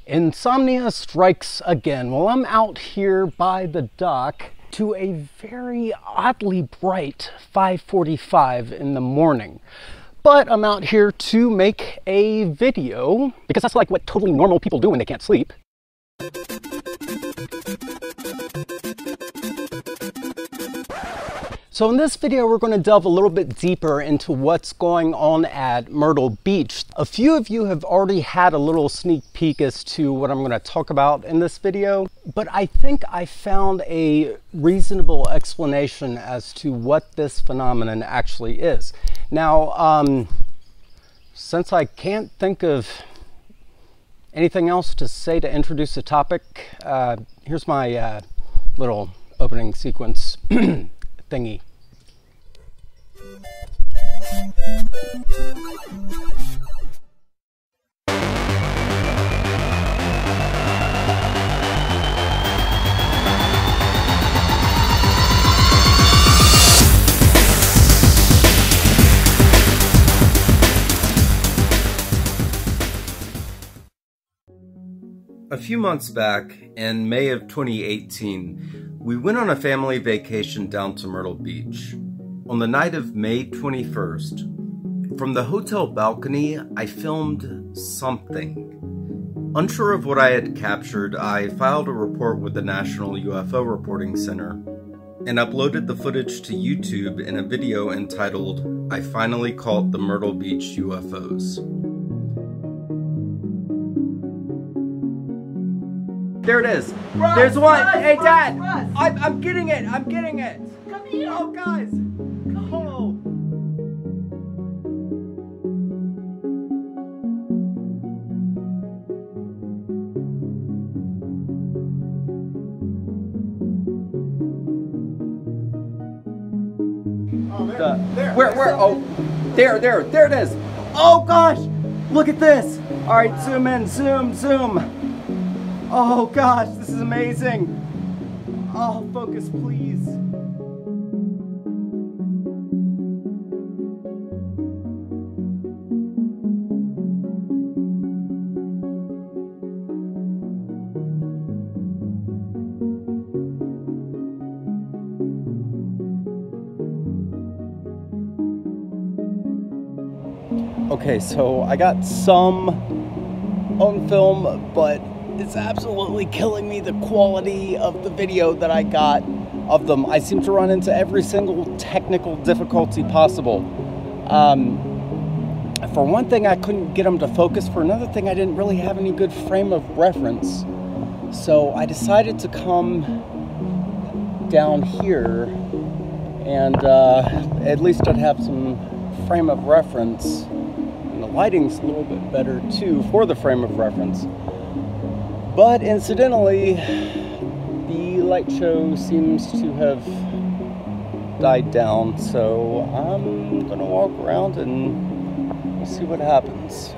Insomnia strikes again. Well, I'm out here by the dock to a very oddly bright 5:45 in the morning. But I'm out here to make a video because that's like what totally normal people do when they can't sleep. So in this video, we're going to delve a little bit deeper into what's going on at Myrtle Beach. A few of you have already had a little sneak peek as to what I'm going to talk about in this video, but I think I found a reasonable explanation as to what this phenomenon actually is. Now, since I can't think of anything else to say to introduce the topic, here's my little opening sequence thingy. A few months back, in May of 2018, we went on a family vacation down to Myrtle Beach. On the night of May 21st, from the hotel balcony, I filmed something. Unsure of what I had captured, I filed a report with the National UFO Reporting Center and uploaded the footage to YouTube in a video entitled, "I Finally Caught the Myrtle Beach UFOs." There it is. Russ, There's one. Russ, Hey, Russ, Dad. Russ. I'm getting it. I'm getting it. Come here. Oh, guys. Oh. There. Where? Oh, there it is. Oh gosh, look at this. All right, zoom in, zoom. Oh gosh, this is amazing. Oh, focus, please. Okay, so I got some on film, but it's absolutely killing me, the quality of the video that I got of them. I seem to run into every single technical difficulty possible. For one thing, I couldn't get them to focus. For another thing, I didn't really have any good frame of reference. So I decided to come down here and at least I'd have some frame of reference. And the lighting's a little bit better too for the frame of reference. But incidentally, the light show seems to have died down, so I'm gonna walk around and we'll see what happens.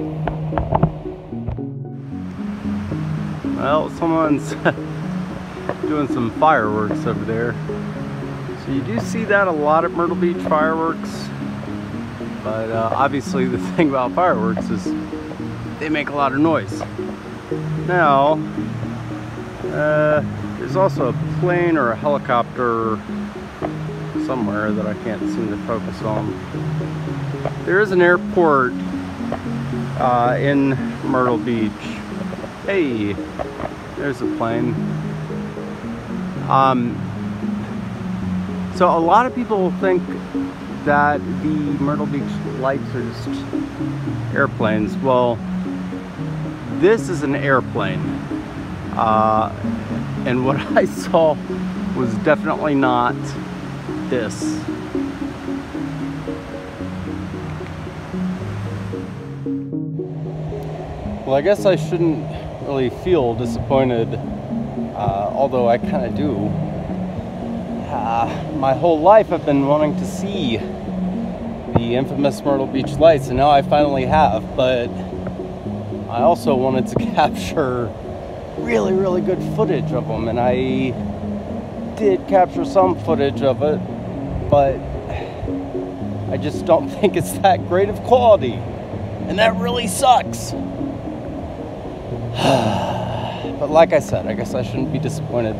Well, someone's doing some fireworks over there. So you do see that a lot at Myrtle Beach, fireworks. But obviously the thing about fireworks is they make a lot of noise. Now, there's also a plane or a helicopter somewhere that I can't seem to focus on. There is an airport in Myrtle Beach. Hey, there's a plane. So a lot of people think that the Myrtle Beach lights are just airplanes. Well, this is an airplane, and what I saw was definitely not this. Well, I guess I shouldn't really feel disappointed, although I kind of do. My whole life I've been wanting to see the infamous Myrtle Beach lights, and now I finally have, but I also wanted to capture really good footage of them, and I did capture some footage of it, but I just don't think it's that great of quality, and that really sucks. But like I said, I guess I shouldn't be disappointed.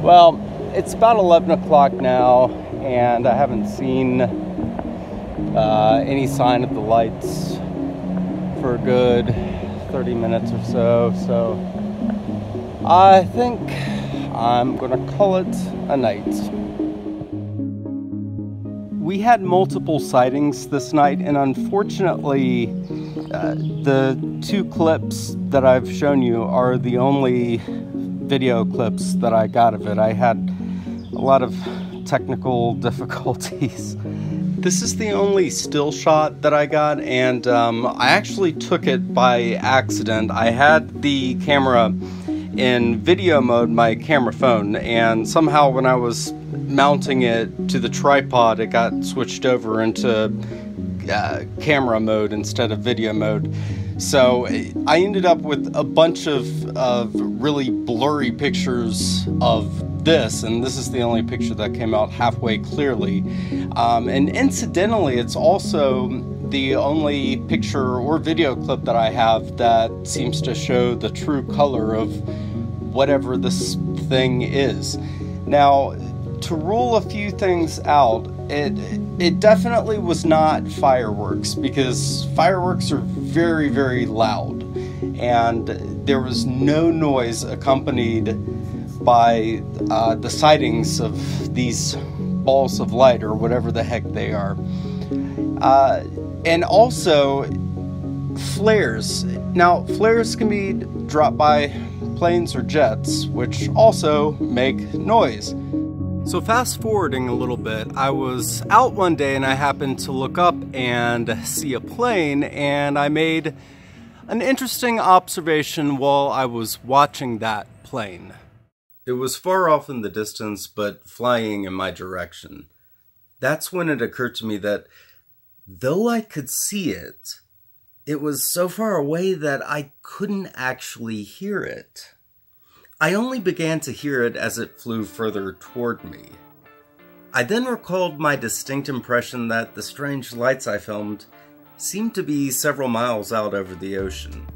Well, it's about 11 o'clock now, and I haven't seen any sign of the lights for a good 30 minutes or so. So I think I'm gonna call it a night. We had multiple sightings this night, and unfortunately, the two clips that I've shown you are the only video clips that I got of it. I had a lot of technical difficulties. This is the only still shot that I got, and I actually took it by accident. I had the camera in video mode, my camera phone, and somehow when I was mounting it to the tripod, it got switched over into camera mode instead of video mode. So I ended up with a bunch of really blurry pictures of this, and this is the only picture that came out halfway clearly. And incidentally, it's also the only picture or video clip that I have that seems to show the true color of whatever this thing is. Now, to rule a few things out, it definitely was not fireworks, because fireworks are very, very loud, and there was no noise accompanied by the sightings of these balls of light or whatever the heck they are. And also flares. Now, flares can be dropped by planes or jets, which also make noise. So fast forwarding a little bit, I was out one day and I happened to look up and see a plane, and I made an interesting observation while I was watching that plane. It was far off in the distance, but flying in my direction. That's when it occurred to me that though I could see it, it was so far away that I couldn't actually hear it. I only began to hear it as it flew further toward me. I then recalled my distinct impression that the strange lights I filmed seemed to be several miles out over the ocean.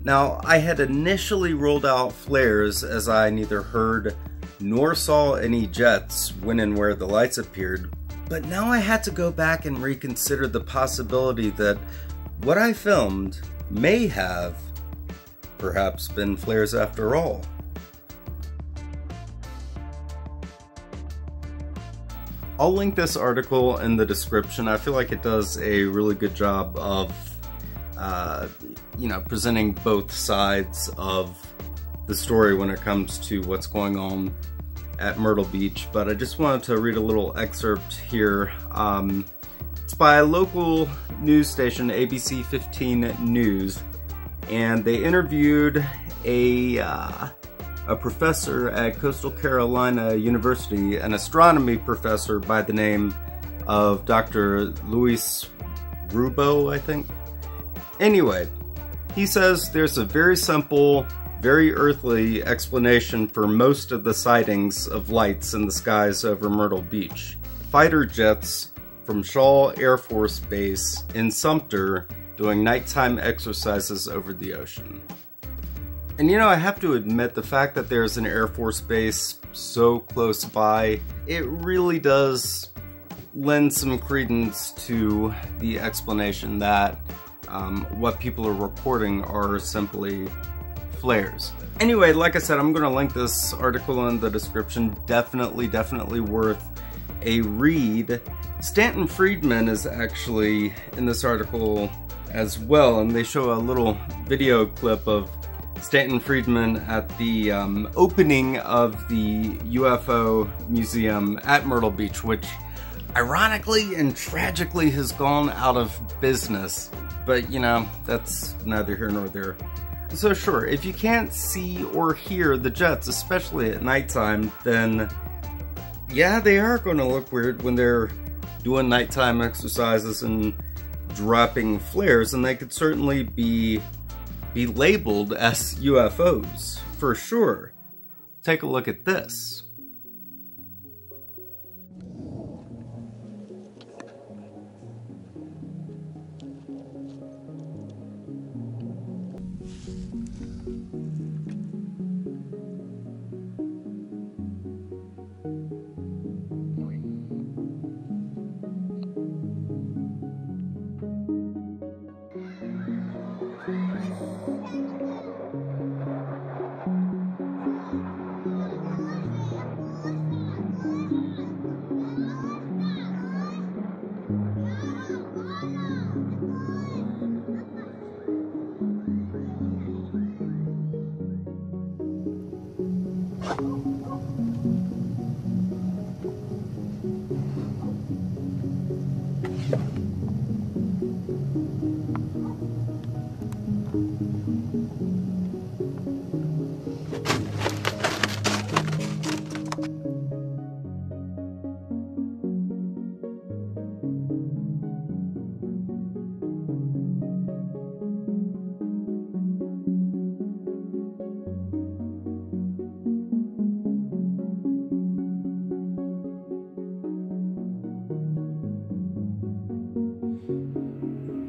Now, I had initially ruled out flares, as I neither heard nor saw any jets when and where the lights appeared, but now I had to go back and reconsider the possibility that what I filmed may have perhaps been flares after all. I'll link this article in the description. I feel like it does a really good job of, presenting both sides of the story when it comes to what's going on at Myrtle Beach. But I just wanted to read a little excerpt here. It's by a local news station, ABC 15 News. And they interviewed a professor at Coastal Carolina University, an astronomy professor by the name of Dr. Luis Rubo, I think. Anyway, he says there's a very simple, very earthly explanation for most of the sightings of lights in the skies over Myrtle Beach. Fighter jets from Shaw Air Force Base in Sumter doing nighttime exercises over the ocean. And I have to admit, the fact that there's an Air Force base so close by, it really does lend some credence to the explanation that what people are reporting are simply flares. Anyway, like I said, I'm gonna link this article in the description. Definitely worth a read. Stanton Friedman is actually in this article as well, and they show a little video clip of Stanton Friedman at the opening of the UFO museum at Myrtle Beach, which ironically and tragically has gone out of business. But that's neither here nor there. So sure, if you can't see or hear the jets, especially at nighttime, then yeah, they are going to look weird when they're doing nighttime exercises and dropping flares, and they could certainly be labeled as UFOs, for sure. Take a look at this.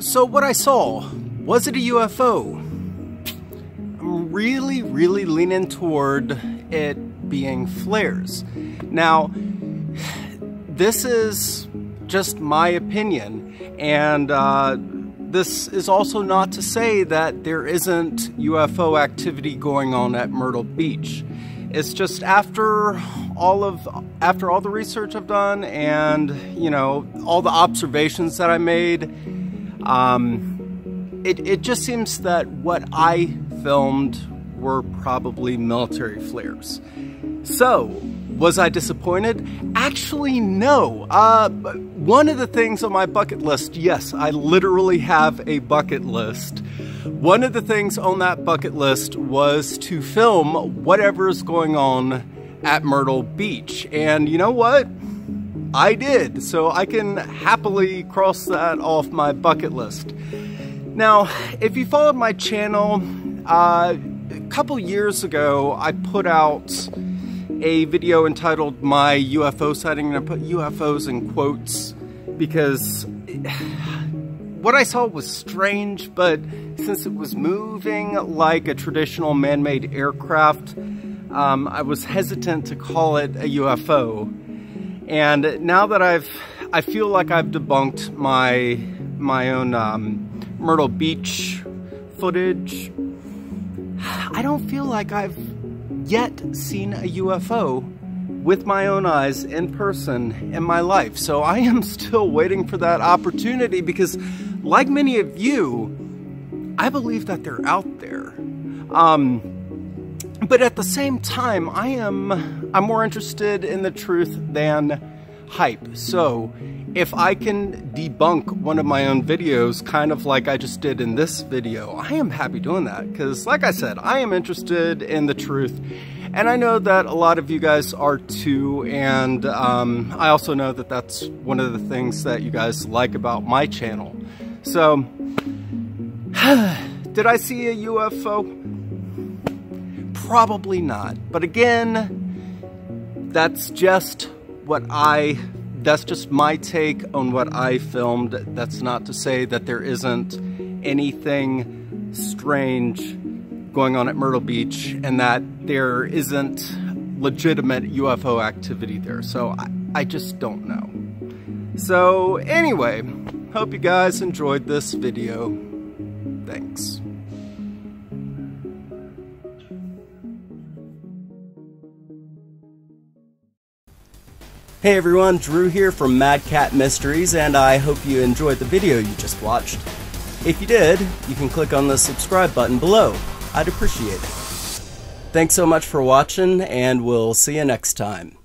So what I saw, was it a UFO? I'm really leaning toward it being flares. Now, this is just my opinion, and this is also not to say that there isn't UFO activity going on at Myrtle Beach. It's just after all the research I've done and, you know, all the observations that I made, it just seems that what I filmed were probably military flares. So, was I disappointed? Actually, no. One of the things on my bucket list, yes, I literally have a bucket list. One of the things on that bucket list was to film whatever's going on at Myrtle Beach. And you know what? I did. So I can happily cross that off my bucket list. Now, if you followed my channel, a couple years ago, I put out a video entitled My UFO Sighting, and I put UFOs in quotes because what I saw was strange, but since it was moving like a traditional man-made aircraft, I was hesitant to call it a UFO. And now that I feel like I've debunked my own Myrtle Beach footage, I don't feel like I've yet seen a UFO with my own eyes in person in my life. So I am still waiting for that opportunity because, like many of you, I believe that they're out there. But at the same time, I'm more interested in the truth than hype. So if I can debunk one of my own videos, kind of like I just did in this video, I am happy doing that because, like I said, I am interested in the truth. And I know that a lot of you guys are too, and I also know that that's one of the things that you guys like about my channel. So, did I see a UFO? Probably not. But again, that's just my take on what I filmed. That's not to say that there isn't anything strange going on at Myrtle Beach and that there isn't legitimate UFO activity there. So I just don't know. So anyway, hope you guys enjoyed this video. Thanks. Hey everyone, Drew here from Mad Cat Mysteries, and I hope you enjoyed the video you just watched. If you did, you can click on the subscribe button below. I'd appreciate it. Thanks so much for watching, and we'll see you next time.